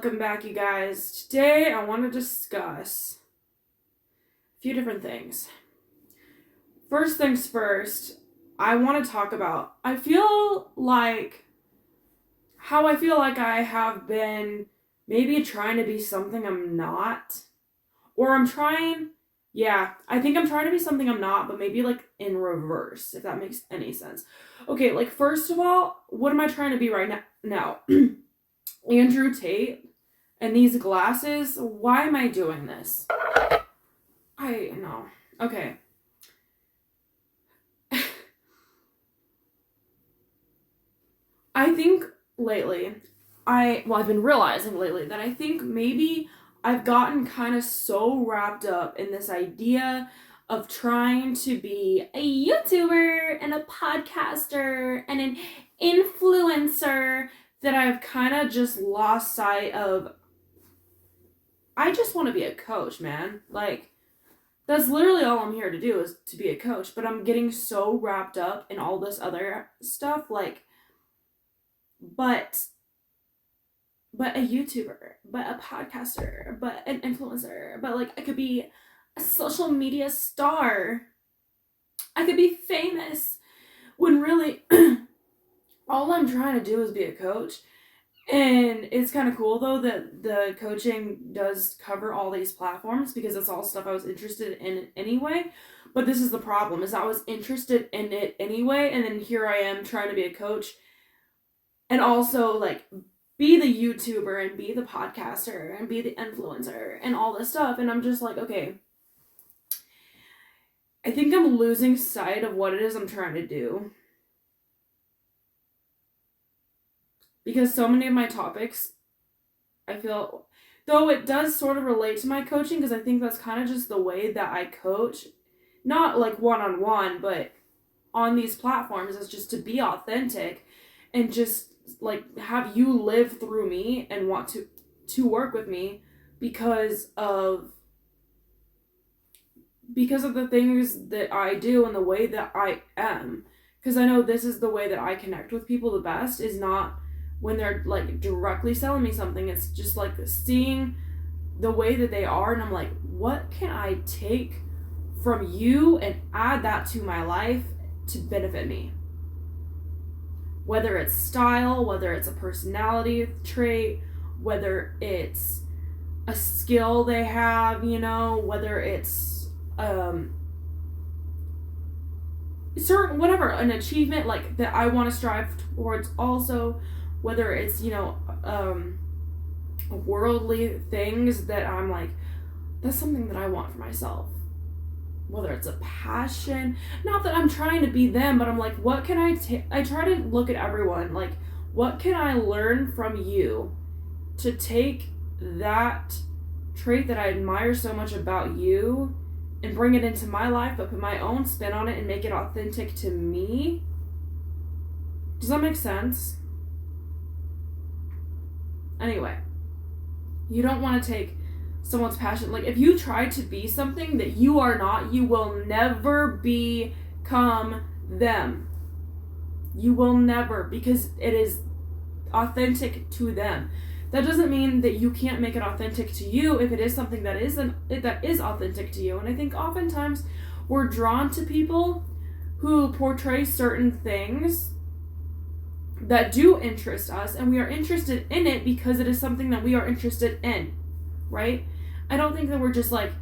welcome back, you guys. Today I want to discuss a few different things. First things first, I want to talk about, I feel like I have been maybe trying to be something I'm not. Or I think I'm trying to be something I'm not, but maybe like in reverse, if that makes any sense. Okay, like first of all, what am I trying to be right now? Andrew Tate and these glasses. Why am I doing this? I know. Okay. I think lately, I've been realizing lately that I think maybe I've gotten kind of so wrapped up in this idea of trying to be a YouTuber and a podcaster and an influencer that I've kind of just lost sight of. I just want to be a coach, man. Like, that's literally all I'm here to do, is to be a coach. But I'm getting so wrapped up in all this other stuff, like, but a YouTuber, but a podcaster, but an influencer, but like I could be a social media star. I could be famous, when really all I'm trying to do is be a coach. And it's kind of cool though that the coaching does cover all these platforms, because it's all stuff I was interested in anyway. But this is the problem, is I was interested in it anyway, and then here I am trying to be a coach and also like be the YouTuber and be the podcaster and be the influencer and all this stuff. And I'm just like, okay, I think I'm losing sight of what it is I'm trying to do. Because so many of my topics, I feel, though it does sort of relate to my coaching, because I think that's kind of just the way that I coach. Not like one-on-one, but on these platforms, is just to be authentic and just like have you live through me and want to work with me because of the things that I do and the way that I am. Because I know this is the way that I connect with people the best, is not when they're like directly selling me something. It's just like seeing the way that they are, and I'm like, what can I take from you and add that to my life to benefit me? Whether it's style, whether it's a personality trait, whether it's a skill they have, whether it's certain, whatever, an achievement like that I want to strive towards, also whether it's worldly things that I'm like, that's something that I want for myself. Whether it's a passion, not that I'm trying to be them, but I'm like, what can I take? I try to look at everyone like, what can I learn from you to take that trait that I admire so much about you and bring it into my life, but put my own spin on it and make it authentic to me? Does that make sense? Anyway, you don't want to take someone's passion. Like, if you try to be something that you are not, you will never become them. You will never, because it is authentic to them. That doesn't mean that you can't make it authentic to you if it is something that is authentic to you. And I think oftentimes we're drawn to people who portray certain things that do interest us, and we are interested in it because it is something that we are interested in, right? I don't think that we're just like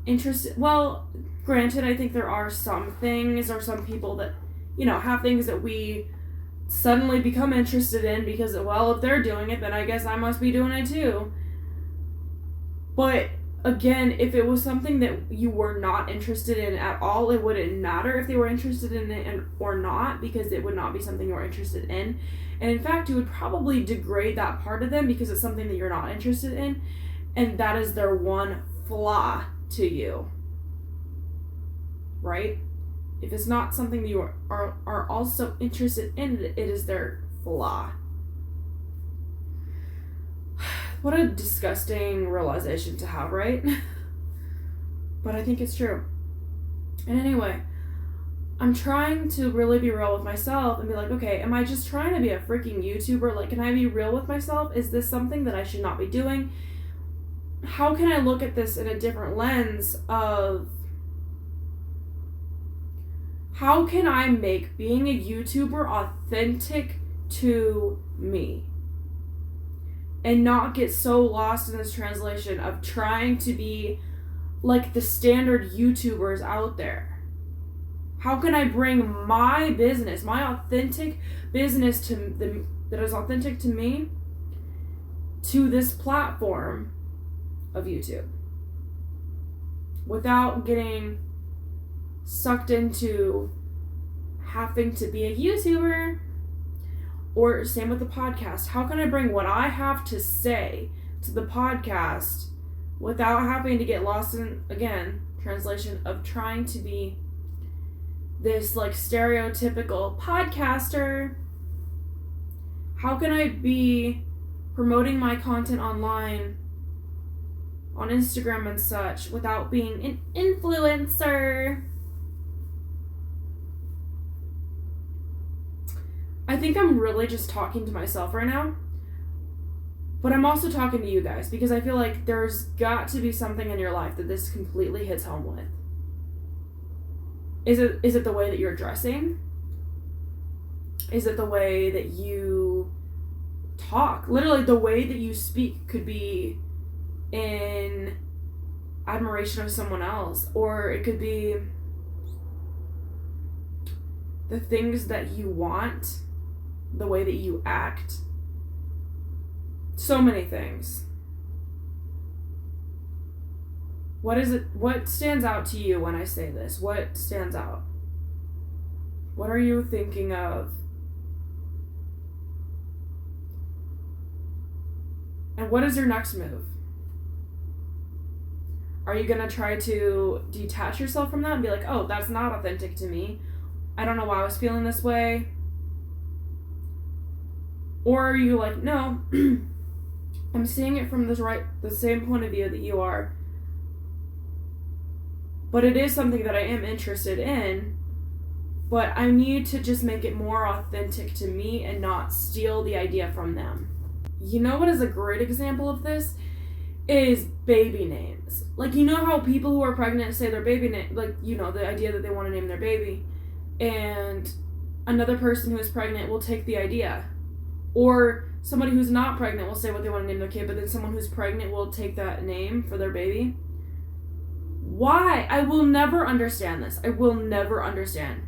interested. Well, granted, I think there are some things or some people that, have things that we suddenly become interested in because, well, if they're doing it, then I guess I must be doing it too. But again, if it was something that you were not interested in at all, it wouldn't matter if they were interested in it or not, because it would not be something you're interested in. And in fact, you would probably degrade that part of them because it's something that you're not interested in, and that is their one flaw to you, right? If it's not something that you are also interested in, it is their flaw. What a disgusting realization to have, right? But I think it's true. And anyway, I'm trying to really be real with myself and be like, okay, am I just trying to be a freaking YouTuber? Like, can I be real with myself? Is this something that I should not be doing? How can I look at this in a different lens of how can I make being a YouTuber authentic to me? And not get so lost in this translation of trying to be like the standard YouTubers out there. How can I bring my business, my authentic business that is authentic to me, to this platform of YouTube without getting sucked into having to be a YouTuber? Or same with the podcast. How can I bring what I have to say to the podcast without having to get lost in, again, translation of trying to be this like stereotypical podcaster? How can I be promoting my content online on Instagram and such without being an influencer? I think I'm really just talking to myself right now, but I'm also talking to you guys because I feel like there's got to be something in your life that this completely hits home with. Is it the way that you're dressing? Is it the way that you talk? Literally, the way that you speak could be in admiration of someone else, or it could be the things that you want, the way that you act. So many things. What is it? What stands out to you when I say this? What stands out? What are you thinking of? And what is your next move? Are you going to try to detach yourself from that and be like, oh, that's not authentic to me. I don't know why I was feeling this way. Or are you like, no, I'm seeing it from the same point of view that you are. But it is something that I am interested in, but I need to just make it more authentic to me and not steal the idea from them. You know what is a great example of this? Is baby names. Like, you know how people who are pregnant say their baby name, like, you know, the idea that they want to name their baby, and another person who is pregnant will take the idea. Or somebody who's not pregnant will say what they want to name their kid, but then someone who's pregnant will take that name for their baby. Why? I will never understand this. I will never understand.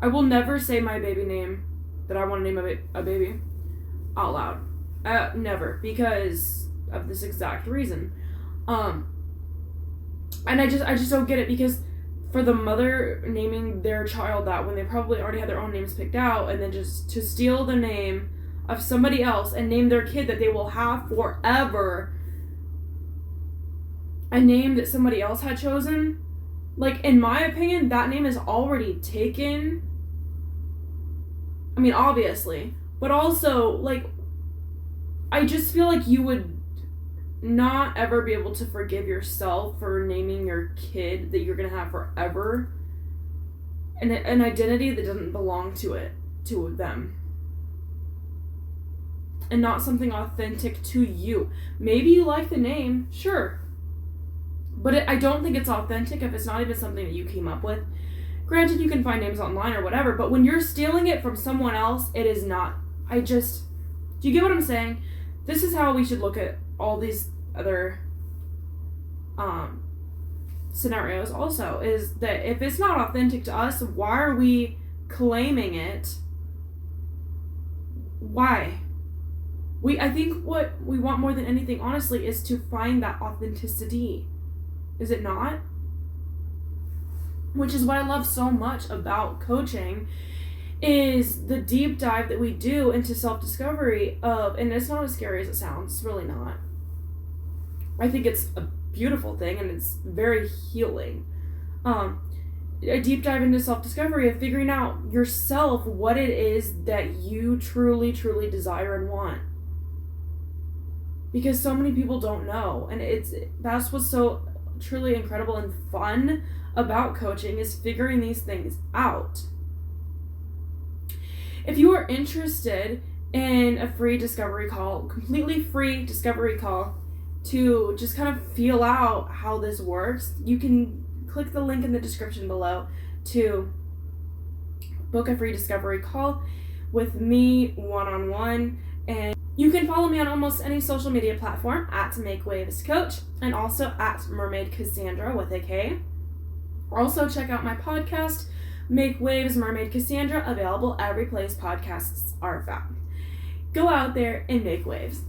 I will never say my baby name that I want to name a baby out loud. Never. Because of this exact reason. And I just don't get it, because for the mother naming their child that when they probably already had their own names picked out, and then just to steal the name of somebody else and name their kid that they will have forever a name that somebody else had chosen, like, in my opinion, that name is already taken. I mean, obviously, but also, like, I just feel like you would not ever be able to forgive yourself for naming your kid that you're gonna have forever an identity that doesn't belong to them, and not something authentic to you. Maybe you like the name, sure, but I don't think it's authentic if it's not even something that you came up with. Granted, you can find names online or whatever, but when you're stealing it from someone else, it is not. Do you get what I'm saying? This is how we should look at all these other scenarios also, is that if it's not authentic to us, why are we claiming it? Why? I think what we want more than anything, honestly, is to find that authenticity. Is it not? Which is what I love so much about coaching, is the deep dive that we do into self-discovery of, and it's not as scary as it sounds, it's really not. I think it's a beautiful thing, and it's very healing. A deep dive into self-discovery of figuring out yourself, what it is that you truly, truly desire and want. Because so many people don't know, and that's what's so truly incredible and fun about coaching is figuring these things out. If you are interested in a free discovery call, completely free discovery call, to just kind of feel out how this works, you can click the link in the description below to book a free discovery call with me one-on-one. And you can follow me on almost any social media platform at Make Waves Coach, and also at Mermaid Kassandra with a K. Also check out my podcast, Make Waves Mermaid Kassandra, available every place podcasts are found. Go out there and make waves.